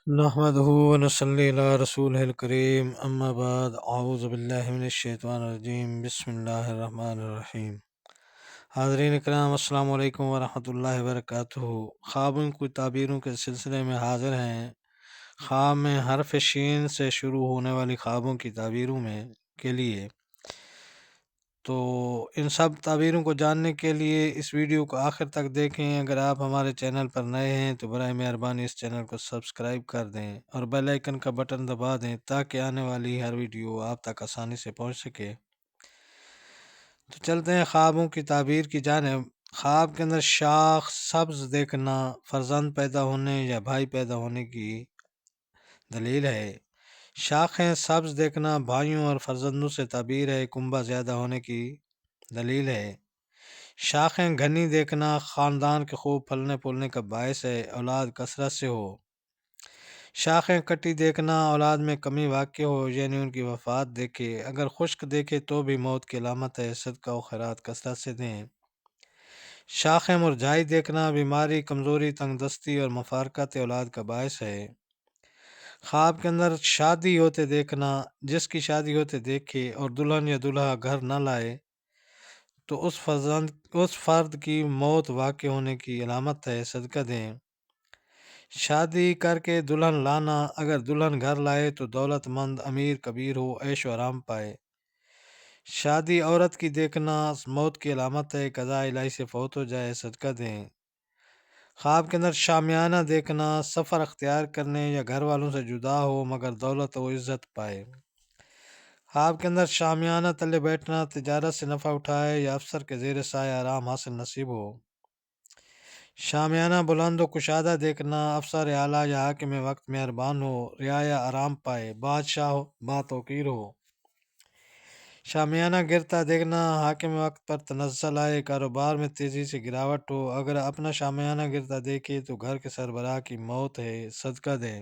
نحمده ونصلي على رسوله الكريم اما بعد اعوذ باللہ من الشیطان الرجیم بسم اللہ الرحمن الرحیم۔ حاضرین اکرام، السلام علیکم ورحمۃ اللہ وبرکاتہ۔ خوابوں کی تعبیروں کے سلسلے میں حاضر ہیں۔ خواب میں حرف شین سے شروع ہونے والی خوابوں کی تعبیروں میں کے لیے تو ان سب تعبیروں کو جاننے کے لیے اس ویڈیو کو آخر تک دیکھیں۔ اگر آپ ہمارے چینل پر نئے ہیں تو برائے مہربانی اس چینل کو سبسکرائب کر دیں اور بیل آئیکن کا بٹن دبا دیں تاکہ آنے والی ہر ویڈیو آپ تک آسانی سے پہنچ سکے۔ تو چلتے ہیں خوابوں کی تعبیر کی جانب۔ خواب کے اندر شاخ سبز دیکھنا فرزند پیدا ہونے یا بھائی پیدا ہونے کی دلیل ہے۔ شاخیں سبز دیکھنا بھائیوں اور فرزندوں سے تعبیر ہے، کنبہ زیادہ ہونے کی دلیل ہے۔ شاخیں گھنی دیکھنا خاندان کے خوب پھلنے پھولنے کا باعث ہے، اولاد کثرت سے ہو۔ شاخیں کٹی دیکھنا اولاد میں کمی واقع ہو، یعنی ان کی وفات دیکھے۔ اگر خشک دیکھے تو بھی موت کی علامت ہے، صدقہ و خیرات کثرت سے دیں۔ شاخیں مرجھائی دیکھنا بیماری، کمزوری، تنگ دستی اور مفارقت اولاد کا باعث ہے۔ خواب کے اندر شادی ہوتے دیکھنا، جس کی شادی ہوتے دیکھے اور دلہن یا دولہا گھر نہ لائے تو اس فرد کی موت واقع ہونے کی علامت ہے، صدقہ دیں۔ شادی کر کے دلہن لانا، اگر دلہن گھر لائے تو دولت مند، امیر کبیر ہو، عیش و آرام پائے۔ شادی عورت کی دیکھنا موت کی علامت ہے، قضاء الہی سے فوت ہو جائے، صدقہ دیں۔ خواب کے اندر شامیانہ دیکھنا سفر اختیار کرنے یا گھر والوں سے جدا ہو مگر دولت و عزت پائے۔ خواب کے اندر شامیانہ تلے بیٹھنا تجارت سے نفع اٹھائے یا افسر کے زیر سایہ آرام حاصل نصیب ہو۔ شامیانہ بلند و کشادہ دیکھنا افسر اعلیٰ یا حاکم وقت مہربان ہو، رعایا آرام پائے، بادشاہ ہو، باتوقیر ہو۔ شامیانہ گرتا دیکھنا حاکم وقت پر تنزل آئے، کاروبار میں تیزی سے گراوٹ ہو۔ اگر اپنا شامیانہ گرتا دیکھے تو گھر کے سربراہ کی موت ہے، صدقہ دیں۔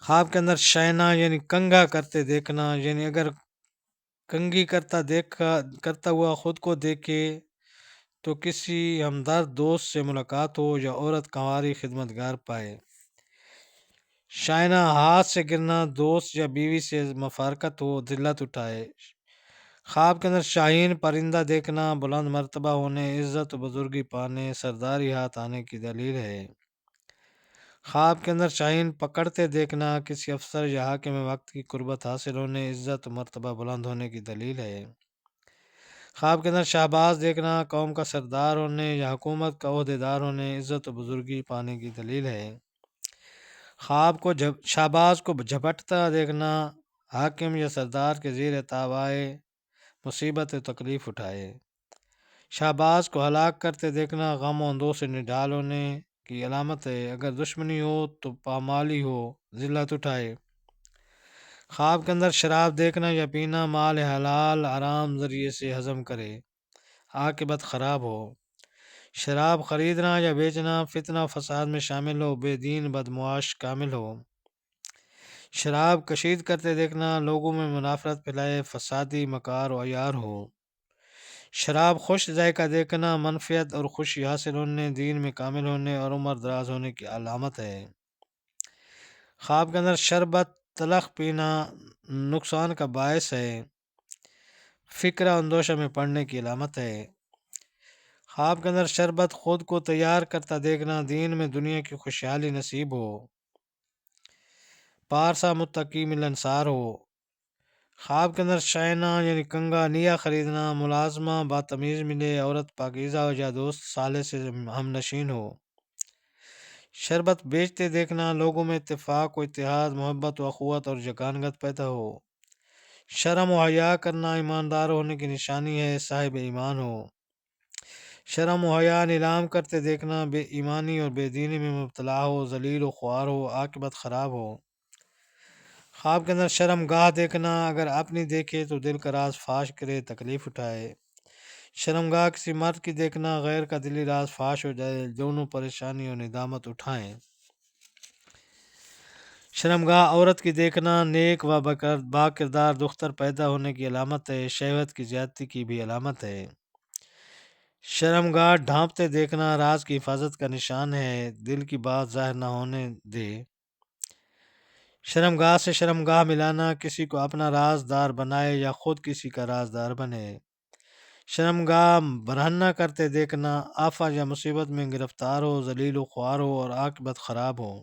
خواب کے اندر شائنا یعنی کنگھا کرتے دیکھنا، یعنی اگر کنگھی کرتا ہوا خود کو دیکھے تو کسی ہمدرد دوست سے ملاقات ہو یا عورت کنواری خدمتگار پائے۔ شائنا ہاتھ سے گرنا دوست یا بیوی سے مفارقت ہو، ذلت اٹھائے۔ خواب کے اندر شاہین پرندہ دیکھنا بلند مرتبہ ہونے، عزت و بزرگی پانے، سرداری ہاتھ آنے کی دلیل ہے۔ خواب کے اندر شاہین پکڑتے دیکھنا کسی افسر یا حاکم وقت کی قربت حاصل ہونے، عزت و مرتبہ بلند ہونے کی دلیل ہے۔ خواب کے اندر شہباز دیکھنا قوم کا سردار ہونے یا حکومت کا عہدیدار ہونے، عزت و بزرگی پانے کی دلیل ہے۔ خواب کو شہباز کو جھپٹتا دیکھنا حاکم یا سردار کے زیر تاب آئے، مصیبت و تکلیف اٹھائے۔ شہباز کو ہلاک کرتے دیکھنا غم و اندوہ سے نڈال ہونے کی علامت ہے، اگر دشمنی ہو تو پامالی ہو، ذلت اٹھائے۔ خواب کے اندر شراب دیکھنا یا پینا مال حلال حرام ذریعے سے ہضم کرے، عاقبت خراب ہو۔ شراب خریدنا یا بیچنا فتنہ و فساد میں شامل ہو، بے دین بدمعاش کامل ہو۔ شراب کشید کرتے دیکھنا لوگوں میں منافرت پھیلائے، فسادی مکار و عیار ہو۔ شراب خوش ذائقہ دیکھنا منفعت اور خوشی حاصل ہونے، دین میں کامل ہونے اور عمر دراز ہونے کی علامت ہے۔ خواب کے اندر شربت تلخ پینا نقصان کا باعث ہے، فکرہ اندوشہ میں پڑنے کی علامت ہے۔ خواب کے اندر شربت خود کو تیار کرتا دیکھنا دین میں دنیا کی خوشحالی نصیب ہو، پارسا متقی ملنسار ہو۔ خواب کے اندر شائنا یعنی کنگا نیا خریدنا ملازمہ باتمیز ملے، عورت پاکیزہ ہو یا دوست صالح سے ہم نشین ہو۔ شربت بیچتے دیکھنا لوگوں میں اتفاق و اتحاد، محبت و اخوت اور یگانگت پیدا ہو۔ شرم و حیا کرنا ایماندار ہونے کی نشانی ہے، صاحب ایمان ہو۔ شرم و حیا نیلام کرتے دیکھنا بے ایمانی اور بے دینی میں مبتلا ہو، ذلیل و خوار ہو، عاقبت خراب ہو۔ خواب کے اندر شرم گاہ دیکھنا اگر اپنی دیکھے تو دل کا راز فاش کرے، تکلیف اٹھائے۔ شرم گاہ کسی مرد کی دیکھنا غیر کا دلی راز فاش ہو جائے، دونوں پریشانی اور ندامت اٹھائیں۔ شرم گاہ عورت کی دیکھنا نیک و با کردار دختر پیدا ہونے کی علامت ہے، شہوت کی زیادتی کی بھی علامت ہے۔ شرمگاہ ڈھانپتے دیکھنا راز کی حفاظت کا نشان ہے، دل کی بات ظاہر نہ ہونے دے۔ شرمگاہ سے شرمگاہ ملانا، کسی کو اپنا رازدار بنائے یا خود کسی کا رازدار بنے۔ شرمگاہ برہنہ کرتے دیکھنا، آفت یا مصیبت میں گرفتار ہو، ذلیل و خوار ہو اور عاقبت خراب ہو۔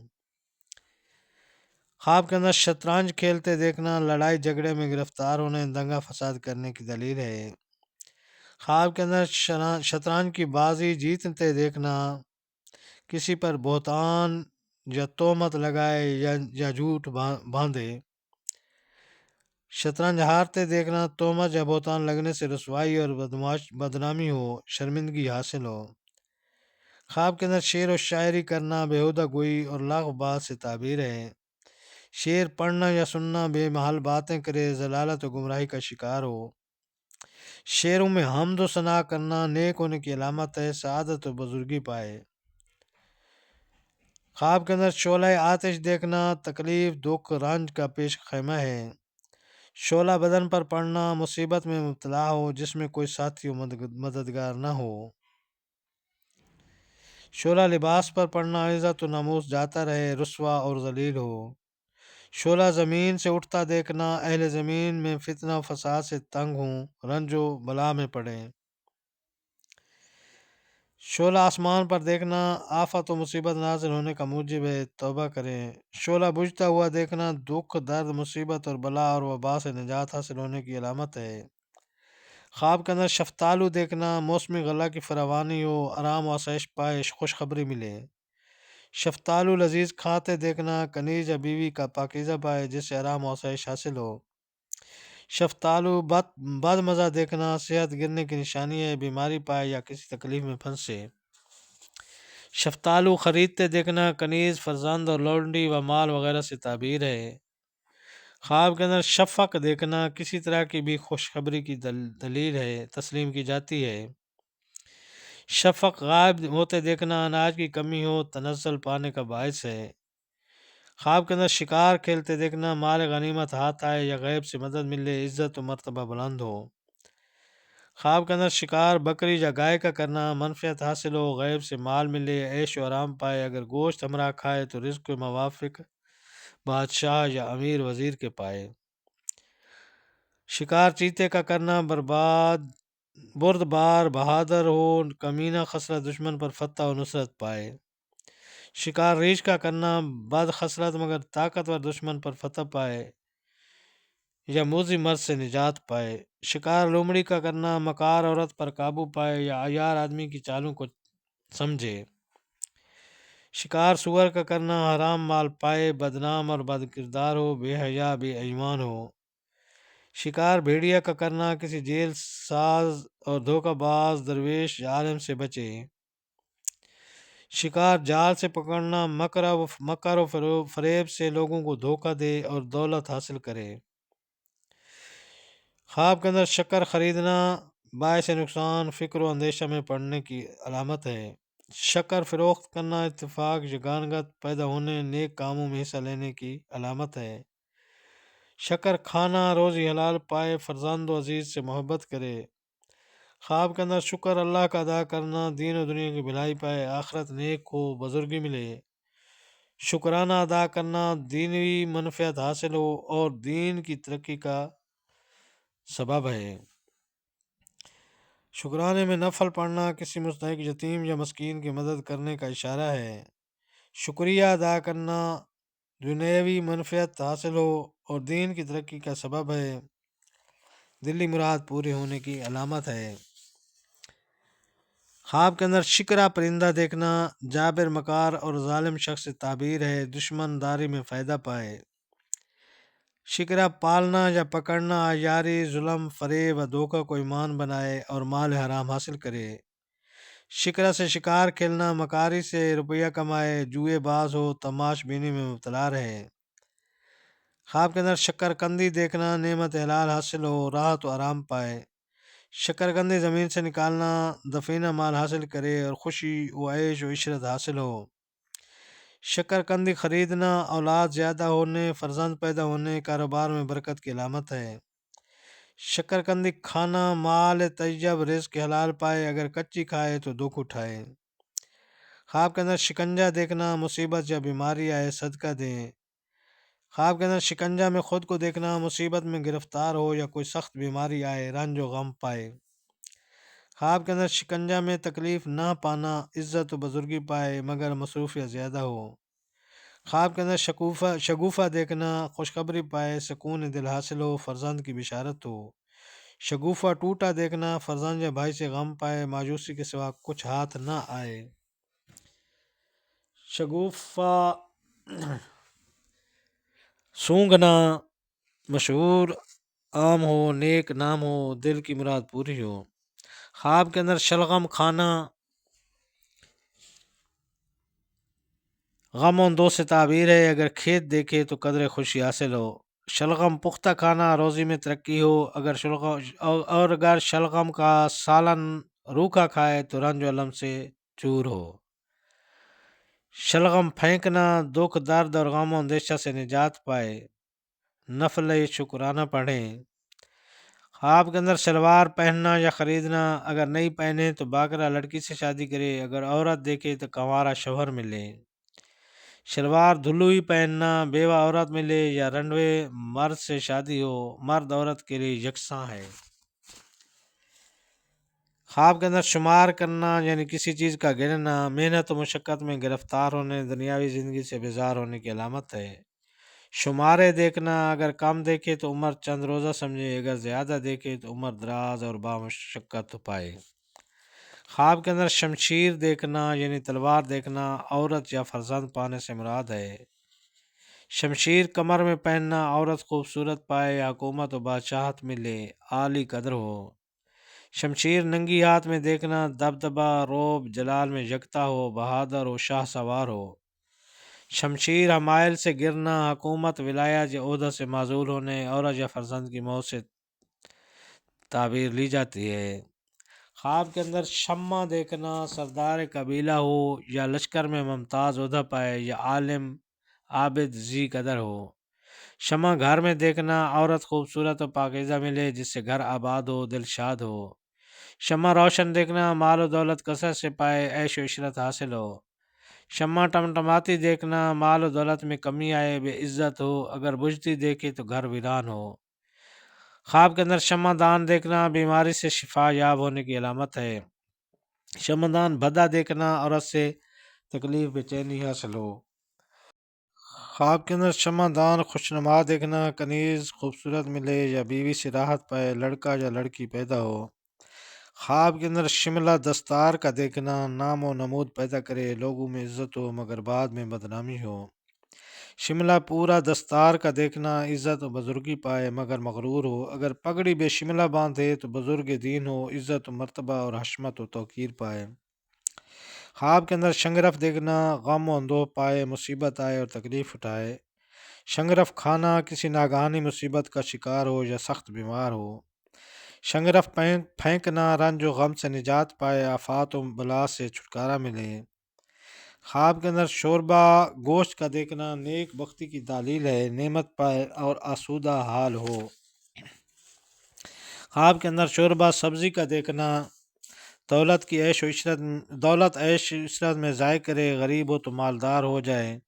خواب کے اندر شطرنج کھیلتے دیکھنا، لڑائی جھگڑے میں گرفتار ہونے، دنگا فساد کرنے کی دلیل ہے۔ خواب کے اندر شطرنج کی بازی جیتتے دیکھنا، کسی پر بہتان یا تہمت لگائے یا جھوٹ باندھے۔ شطرنج ہارتے دیکھنا، تہمت یا بہتان لگنے سے رسوائی اور بدنامی ہو، شرمندگی حاصل ہو۔ خواب کے اندر شعر و شاعری کرنا، بیہودہ گوئی اور لغو بات سے تعبیر ہے۔ شعر پڑھنا یا سننا بے محل باتیں کرے، ضلالت و گمراہی کا شکار ہو۔ شعروں میں حمد و ثنا کرنا نیک ہونے کی علامت ہے، سعادت و بزرگی پائے۔ خواب کے اندر شعلہ آتش دیکھنا، تکلیف دکھ رنج کا پیش خیمہ ہے۔ شعلہ بدن پر پڑنا، مصیبت میں مبتلا ہو جس میں کوئی ساتھی و مددگار نہ ہو۔ شعلہ لباس پر پڑنا، عزت و ناموس جاتا رہے، رسوا اور ذلیل ہو۔ شعلہ زمین سے اٹھتا دیکھنا، اہل زمین میں فتنہ و فساد سے تنگ ہوں، رنج و بلا میں پڑیں۔ شعلہ آسمان پر دیکھنا، آفت و مصیبت نازل ہونے کا موجب ہے، توبہ کریں۔ شعلہ بجھتا ہوا دیکھنا، دکھ درد مصیبت اور بلا اور وبا سے نجات حاصل ہونے کی علامت ہے۔ خواب کے اندر شفتالو دیکھنا، موسمی غلہ کی فراوانی ہو، آرام و آسائش پائے، خوشخبری ملے۔ شفتالو لذیذ کھاتے دیکھنا، کنیز یا بیوی کا پاکیزہ پائے جس سے آرام و آسائش حاصل ہو۔ شفتالو بد مزہ دیکھنا، صحت گرنے کی نشانی ہے، بیماری پائے یا کسی تکلیف میں پھنسے۔ شفتالو خریدتے دیکھنا، کنیز فرزند اور لونڈی و مال وغیرہ سے تعبیر ہے۔ خواب کے اندر شفق دیکھنا، کسی طرح کی بھی خوشخبری کی دلیل ہے، تسلیم کی جاتی ہے۔ شفق غائب ہوتے دیکھنا، اناج کی کمی ہو، تنزل پانے کا باعث ہے۔ خواب کے اندر شکار کھیلتے دیکھنا، مال غنیمت ہاتھ آئے یا غیب سے مدد ملے، عزت و مرتبہ بلند ہو۔ خواب کے اندر شکار بکری یا گائے کا کرنا، منفعت حاصل ہو، غیب سے مال ملے، عیش و آرام پائے، اگر گوشت ہمراہ کھائے تو رزق کے موافق بادشاہ یا امیر وزیر کے پائے۔ شکار چیتے کا کرنا، بردبار بہادر ہو، کمینہ خصلت دشمن پر فتح و نصرت پائے۔ شکار ریچھ کا کرنا، بد خصلت مگر طاقتور دشمن پر فتح پائے یا موذی مرض سے نجات پائے۔ شکار لومڑی کا کرنا، مکار عورت پر قابو پائے یا عیار آدمی کی چالوں کو سمجھے۔ شکار سور کا کرنا، حرام مال پائے، بدنام اور بد کردار ہو، بے حیا بے ایمان ہو۔ شکار بھیڑیا کا کرنا، کسی جیل ساز اور دھوکہ باز درویش یا عالم سے بچے۔ شکار جال سے پکڑنا، مکر و فریب سے لوگوں کو دھوکہ دے اور دولت حاصل کرے۔ خواب کے اندر شکر خریدنا، باعث نقصان، فکر و اندیشہ میں پڑنے کی علامت ہے۔ شکر فروخت کرنا، اتفاق یگانگت پیدا ہونے، نیک کاموں میں حصہ لینے کی علامت ہے۔ شکر کھانا، روزی حلال پائے، فرزند و عزیز سے محبت کرے۔ خواب کے اندر شکر اللہ کا ادا کرنا، دین و دنیا کی بھلائی پائے، آخرت نیک ہو، بزرگی ملے۔ شکرانہ ادا کرنا، دینی منفعت حاصل ہو اور دین کی ترقی کا سبب ہے۔ شکرانے میں نفل پڑھنا، کسی مستحق یتیم یا مسکین کی مدد کرنے کا اشارہ ہے۔ شکریہ ادا کرنا، دنیاوی منفعت حاصل ہو اور دین کی ترقی کا سبب ہے، دلی مراد پوری ہونے کی علامت ہے۔ خواب کے اندر شکرا پرندہ دیکھنا، جابر مکار اور ظالم شخص سے تعبیر ہے، دشمن داری میں فائدہ پائے۔ شکرا پالنا یا پکڑنا، عیاری، ظلم، فریب و دھوکہ کو ایمان بنائے اور مال حرام حاصل کرے۔ شکرا سے شکار کھیلنا، مکاری سے روپیہ کمائے، جوئے باز ہو، تماش بینی میں مبتلا رہے۔ خواب کے اندر شکر قندی دیکھنا، نعمت حلال حاصل ہو، راحت و آرام پائے۔ شکر قندی زمین سے نکالنا، دفینہ مال حاصل کرے اور خوشی و عیش و عشرت حاصل ہو۔ شکر قندی خریدنا، اولاد زیادہ ہونے، فرزند پیدا ہونے، کاروبار میں برکت کی علامت ہے۔ شکرکندی کھانا مال طیب رزق حلال پائے، اگر کچی کھائے تو دکھ اٹھائے۔ خواب کے اندر شکنجہ دیکھنا، مصیبت یا بیماری آئے صدقہ دیں۔ خواب کے اندر شکنجہ میں خود کو دیکھنا، مصیبت میں گرفتار ہو یا کوئی سخت بیماری آئے، رنج و غم پائے۔ خواب کے اندر شکنجہ میں تکلیف نہ پانا، عزت و بزرگی پائے مگر مصروفیت زیادہ ہو۔ خواب کے اندر شگوفہ دیکھنا، خوشخبری پائے، سکون دل حاصل ہو، فرزند کی بشارت ہو۔ شگوفہ ٹوٹا دیکھنا، فرزند یا بھائی سے غم پائے، مایوسی کے سوا کچھ ہاتھ نہ آئے۔ شگوفہ سونگھنا، مشہور عام ہو، نیک نام ہو، دل کی مراد پوری ہو۔ خواب کے اندر شلغم کھانا، غم و دو سے تعبیر ہے، اگر کھیت دیکھے تو قدر خوشی حاصل ہو۔ شلغم پختہ کھانا، روزی میں ترقی ہو، اگر شلغم کا سالن روکھا کھائے تو رنج و علم سے چور ہو۔ شلغم پھینکنا، دکھ درد اور غم و اندیشہ سے نجات پائے، نفل شکرانہ پڑھیں۔ خواب کے اندر شلوار پہننا یا خریدنا، اگر نہیں پہنے تو باکرہ لڑکی سے شادی کرے، اگر عورت دیکھے تو کنوارا شوہر ملے۔ شلوار دھلوئی پہننا، بیوہ عورت ملے یا رنڈوے مرد سے شادی ہو، مرد عورت کے لیے یکساں ہے۔ خواب کے اندر شمار کرنا یعنی کسی چیز کا گننا، محنت و مشقت میں گرفتار ہونے، دنیاوی زندگی سے بیزار ہونے کی علامت ہے۔ شمارے دیکھنا، اگر کم دیکھے تو عمر چند روزہ سمجھے، اگر زیادہ دیکھے تو عمر دراز اور بامشقت پائے۔ خواب کے اندر شمشیر دیکھنا یعنی تلوار دیکھنا، عورت یا فرزند پانے سے مراد ہے۔ شمشیر کمر میں پہننا، عورت خوبصورت پائے، حکومت و بادشاہت ملے، عالی قدر ہو۔ شمشیر ننگی ہاتھ میں دیکھنا، دبدبہ روب جلال میں یکتا ہو، بہادر و شاہ سوار ہو۔ شمشیر حمائل سے گرنا، حکومت ولایت یا عہدہ سے معزول ہونے، عورت یا فرزند کی موت سے تعبیر لی جاتی ہے۔ خواب کے اندر شمع دیکھنا، سردار قبیلہ ہو یا لشکر میں ممتاز عہدہ پائے یا عالم عابد ذی قدر ہو۔ شمع گھر میں دیکھنا، عورت خوبصورت و پاکیزہ ملے جس سے گھر آباد ہو، دل شاد ہو۔ شمع روشن دیکھنا، مال و دولت کثرت سے پائے، عیش و عشرت حاصل ہو۔ شمع ٹمٹماتی دیکھنا، مال و دولت میں کمی آئے، بے عزت ہو، اگر بجھتی دیکھے تو گھر ویران ہو۔ خواب کے اندر شمع دان دیکھنا، بیماری سے شفا یاب ہونے کی علامت ہے۔ شمع دان بھدا دیکھنا، عورت سے تکلیف بے چینی حاصل ہو۔ خواب کے اندر شمع دان خوشنما دیکھنا، کنیز خوبصورت ملے یا بیوی سے راحت پائے، لڑکا یا لڑکی پیدا ہو۔ خواب کے اندر شملہ دستار کا دیکھنا، نام و نمود پیدا کرے، لوگوں میں عزت ہو مگر بعد میں بدنامی ہو۔ شملہ پورا دستار کا دیکھنا، عزت و بزرگی پائے مگر مغرور ہو، اگر پگڑی بے شملہ باندھے تو بزرگ دین ہو، عزت و مرتبہ اور حشمت و توقیر پائے۔ خواب کے اندر شنگرف دیکھنا، غم و اندوہ پائے، مصیبت آئے اور تکلیف اٹھائے۔ شنگرف کھانا، کسی ناگہانی مصیبت کا شکار ہو یا سخت بیمار ہو۔ شنگرف پھینکنا، رنج و غم سے نجات پائے، آفات و بلا سے چھٹکارا ملے۔ خواب کے اندر شوربہ گوشت کا دیکھنا، نیک بختی کی دلیل ہے، نعمت پائے اور آسودہ حال ہو۔ خواب کے اندر شوربہ سبزی کا دیکھنا، دولت عیش و عشرت میں ضائع کرے، غریب ہو تو مالدار ہو جائے۔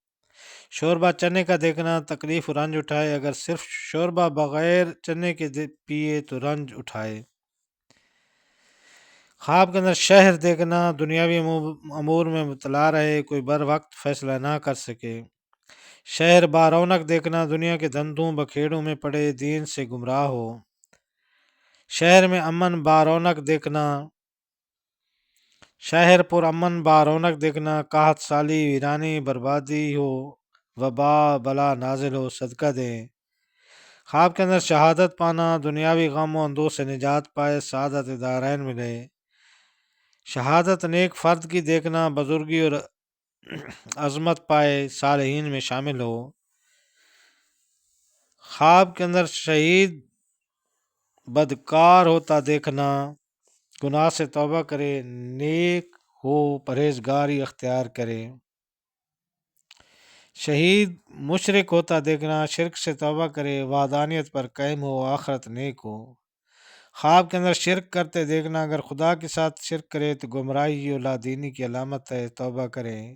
شوربہ چنے کا دیکھنا، تکلیف و رنج اٹھائے، اگر صرف شوربہ بغیر چنے کے پیے تو رنج اٹھائے۔ خواب کے اندر شہر دیکھنا، دنیاوی امور میں مبتلا رہے، کوئی بر وقت فیصلہ نہ کر سکے۔ شہر بارونق دیکھنا، دنیا کے دھندوں بکھیڑوں میں پڑے، دین سے گمراہ ہو۔ شہر میں امن بارونق دیکھنا، شہر پر امن بارونق دیکھنا، قحط سالی ویرانی بربادی ہو، وبا بلا نازل ہو، صدقہ دیں۔ خواب کے اندر شہادت پانا، دنیاوی غم و اندوہ سے نجات پائے، سعادت دارین ملے۔ شہادت نیک فرد کی دیکھنا، بزرگی اور عظمت پائے، صالحین میں شامل ہو۔ خواب کے اندر شہید بدکار ہوتا دیکھنا، گناہ سے توبہ کرے، نیک ہو، پرہیزگاری اختیار کرے۔ شہید مشرک ہوتا دیکھنا، شرک سے توبہ کرے، وحدانیت پر قائم ہو، آخرت نیک ہو۔ خواب کے اندر شرک کرتے دیکھنا، اگر خدا کے ساتھ شرک کرے تو گمراہی اور لادینی کی علامت ہے، توبہ کریں۔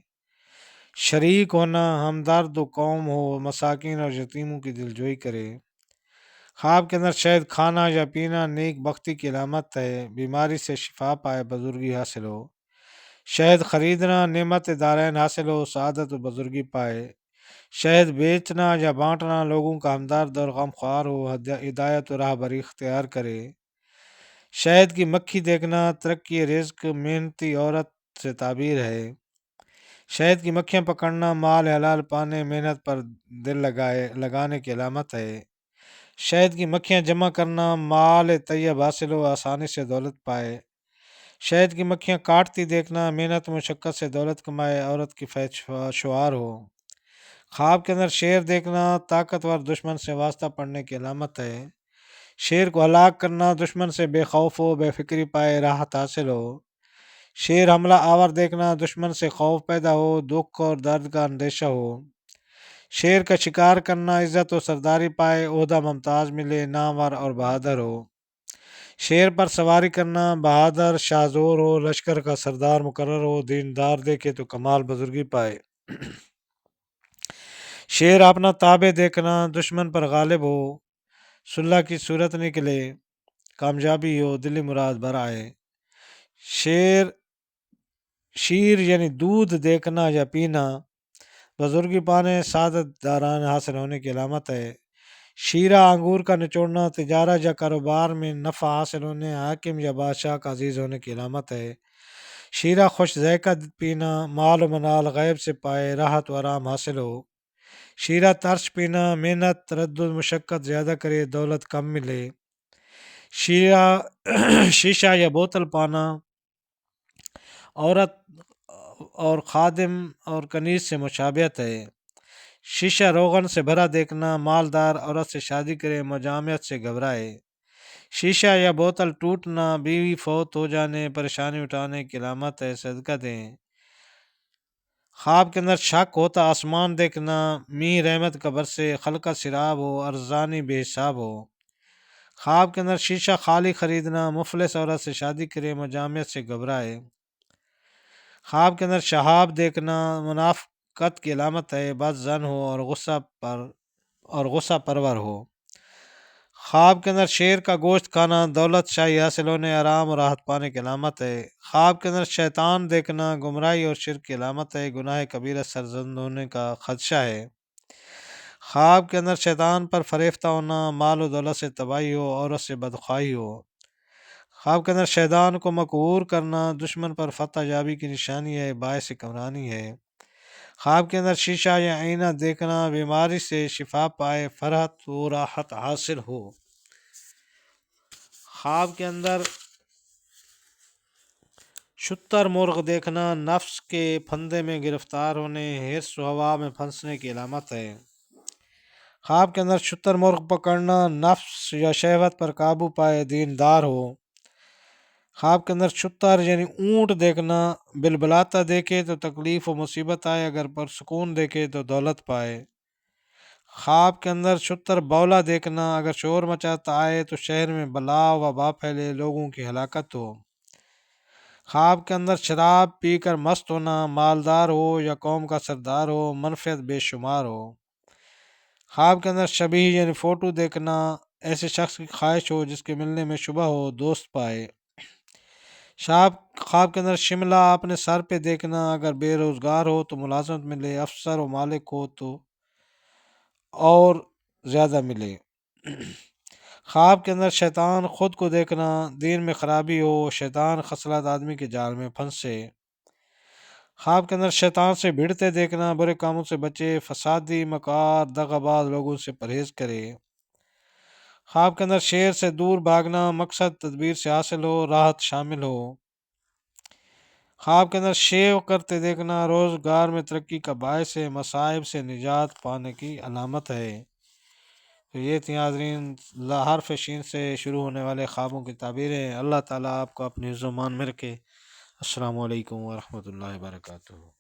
شریک ہونا، ہمدرد و قوم ہو، مساکین اور یتیموں کی دلجوئی کرے۔ خواب کے اندر شہد کھانا یا پینا نیک بختی کی علامت ہے، بیماری سے شفا پائے، بزرگی حاصل ہو۔ شہد خریدنا، نعمت دارین حاصل ہو، سعادت و بزرگی پائے۔ شہد بیچنا یا بانٹنا، لوگوں کا ہمدرد اور غم خوار ہو، ہدایت و راہ بری اختیار کرے۔ شہد کی مکھی دیکھنا، ترقی رزق، محنتی عورت سے تعبیر ہے۔ شہد کی مکھیاں پکڑنا، مال حلال پانے، محنت پر دل لگانے کی علامت ہے۔ شہد کی مکھیاں جمع کرنا، مال طیب حاصل ہو، آسانی سے دولت پائے۔ شہد کی مکھیاں کاٹتی دیکھنا، محنت مشقت سے دولت کمائے، عورت کی فیض شعار ہو۔ خواب کے اندر شیر دیکھنا، طاقتور دشمن سے واسطہ پڑنے کی علامت ہے۔ شیر کو ہلاک کرنا، دشمن سے بے خوف ہو، بے فکری پائے، راحت حاصل ہو۔ شیر حملہ آور دیکھنا، دشمن سے خوف پیدا ہو، دکھ اور درد کا اندیشہ ہو۔ شیر کا شکار کرنا، عزت و سرداری پائے، عہدہ ممتاز ملے، نامور اور بہادر ہو۔ شیر پر سواری کرنا، بہادر شاہزور ہو، لشکر کا سردار مقرر ہو، دیندار دیکھے تو کمال بزرگی پائے۔ شیر اپنا تابع دیکھنا، دشمن پر غالب ہو، صلح کی صورت نکلے، کامیابی ہو، دلی مراد بھر آئے۔ شیر یعنی دودھ دیکھنا یا پینا، بزرگی پانے، سعادت داران حاصل ہونے کی علامت ہے۔ شیرہ انگور کا نچوڑنا، تجارت یا کاروبار میں نفع حاصل ہونے، حاکم یا بادشاہ کا عزیز ہونے کی علامت ہے۔ شیرہ خوش ذائقہ پینا، مال و منال غیب سے پائے، راحت و آرام حاصل ہو۔ شیرہ ترش پینا، محنت تردد مشقت زیادہ کرے، دولت کم ملے۔ شیرہ شیشہ یا بوتل پانا، عورت اور خادم اور کنیز سے مشابہت ہے۔ شیشہ روغن سے بھرا دیکھنا، مالدار عورت سے شادی کرے، مجامعت سے گھبرائے۔ شیشہ یا بوتل ٹوٹنا، بیوی فوت ہو جانے، پریشانی اٹھانے کی علامت ہے، صدقہ دیں۔ خواب کے اندر شک ہوتا، آسمان دیکھنا، میہ رحمت کا برسے، خلقت سیراب ہو، ارزانی بے حساب ہو۔ خواب کے اندر شیشہ خالی خریدنا، مفلس عورت سے شادی کرے، مجامعت سے گھبرائے۔ خواب کے اندر شہاب دیکھنا، منافقت کی علامت ہے، بد زن ہو اور غصہ پرور ہو۔ خواب کے اندر شیر کا گوشت کھانا، دولت شاہی حاصل ہونے، آرام اور راحت پانے کی علامت ہے۔ خواب کے اندر شیطان دیکھنا، گمراہی اور شرک کی علامت ہے، گناہ کبیرہ سرزد ہونے کا خدشہ ہے۔ خواب کے اندر شیطان پر فریفتہ ہونا، مال و دولت سے تباہی ہو، عورت سے بدخواہی ہو۔ خواب کے اندر شیطان کو مقہور کرنا، دشمن پر فتح یابی کی نشانی ہے، باعث کمرانی ہے۔ خواب کے اندر شیشہ یا آئینہ دیکھنا، بیماری سے شفا پائے، فرحت و راحت حاصل ہو۔ خواب کے اندر شتر مرغ دیکھنا، نفس کے پھندے میں گرفتار ہونے، حرص و ہوا میں پھنسنے کی علامت ہے۔ خواب کے اندر شتر مرغ پکڑنا، نفس یا شہوت پر قابو پائے، دیندار ہو۔ خواب کے اندر شتر یعنی اونٹ دیکھنا، بلبلاتا دیکھے تو تکلیف و مصیبت آئے، اگر پرسکون دیکھے تو دولت پائے۔ خواب کے اندر شتر بولا دیکھنا، اگر شور مچاتا آئے تو شہر میں بلا و وبا پھیلے، لوگوں کی ہلاکت ہو۔ خواب کے اندر شراب پی کر مست ہونا، مالدار ہو یا قوم کا سردار ہو، منفعت بے شمار ہو۔ خواب کے اندر شبیہ یعنی فوٹو دیکھنا، ایسے شخص کی خواہش ہو جس کے ملنے میں شبہ ہو، دوست پائے۔ خواب کے اندر شملہ اپنے سر پہ دیکھنا، اگر بے روزگار ہو تو ملازمت ملے، افسر و مالک ہو تو اور زیادہ ملے۔ خواب کے اندر شیطان خود کو دیکھنا، دین میں خرابی ہو، شیطان خصلت آدمی کے جال میں پھنسے۔ خواب کے اندر شیطان سے بھیڑتے دیکھنا، برے کاموں سے بچے، فسادی مکار دغا باز لوگوں سے پرہیز کرے۔ خواب کے اندر شیر سے دور بھاگنا، مقصد تدبیر سے حاصل ہو، راحت شامل ہو۔ خواب کے اندر شیو کرتے دیکھنا، روزگار میں ترقی کا باعث ہے، مصائب سے نجات پانے کی علامت ہے۔ تو یہ تھی حاضرین حرف شین سے شروع ہونے والے خوابوں کی تعبیریں۔ اللہ تعالیٰ آپ کو اپنی زمان میں رکھے۔ السلام علیکم ورحمۃ اللہ وبرکاتہ۔